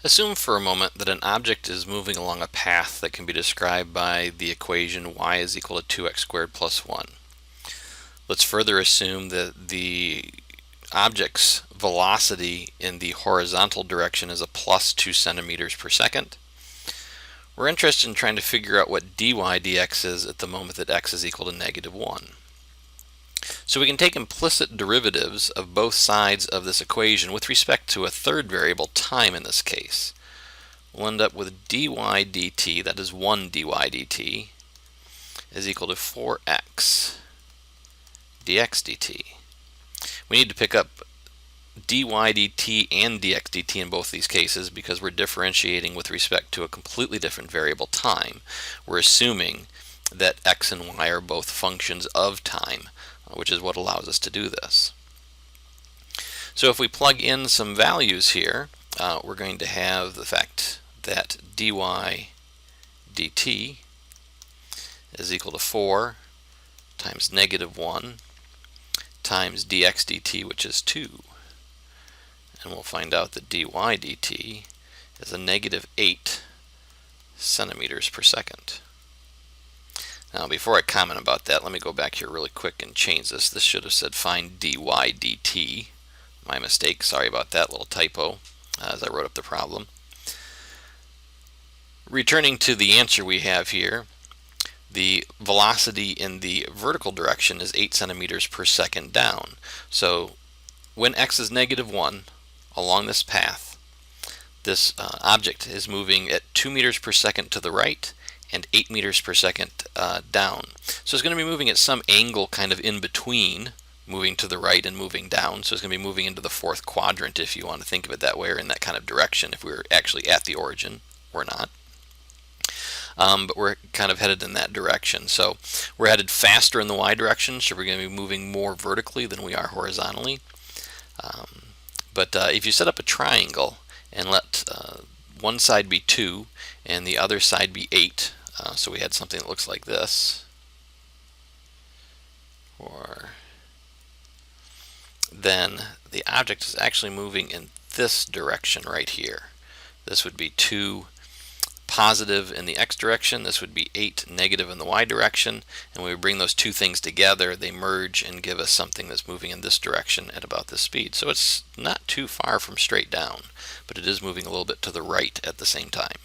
Assume for a moment that an object is moving along a path that can be described by the equation y is equal to 2x squared plus 1. Let's further assume that the object's velocity in the horizontal direction is a plus 2 centimeters per second. We're interested in trying to figure out what dy dx is at the moment that x is equal to negative 1. So we can take implicit derivatives of both sides of this equation with respect to a third variable, time in this case. We'll end up with dy dt, that is 1 dy dt, is equal to 4x dx dt. We need to pick up dy dt and dx dt in both these cases because we're differentiating with respect to a completely different variable, time. We're assuming that x and y are both functions of time, which is what allows us to do this. So if we plug in some values here, we're going to have the fact that dy dt is equal to 4 times negative 1 times dx dt, which is 2. And we'll find out that dy dt is a negative 8 centimeters per second. Now, before I comment about that, let me go back here really quick and change this. This should have said find dy dt. My mistake. Sorry about that little typo as I wrote up the problem. Returning to the answer we have here, the velocity in the vertical direction is 8 centimeters per second down. So when x is negative 1 along this path, this object is moving at 2 meters per second to the right and 8 meters per second down. So it's going to be moving at some angle kind of in between moving to the right and moving down. So it's going to be moving into the fourth quadrant, if you want to think of it that way, or in that kind of direction if we were actually at the origin. We're not. But we're kind of headed in that direction. So we're headed faster in the y direction, so we're going to be moving more vertically than we are horizontally. But if you set up a triangle and let one side be 2 and the other side be 8, so we had something that looks like this, or then the object is actually moving in this direction right here. This would be 2 positive in the x direction, this would be 8 negative in the y direction, and when we bring those two things together, they merge and give us something that's moving in this direction at about this speed. So it's not too far from straight down, but it is moving a little bit to the right at the same time.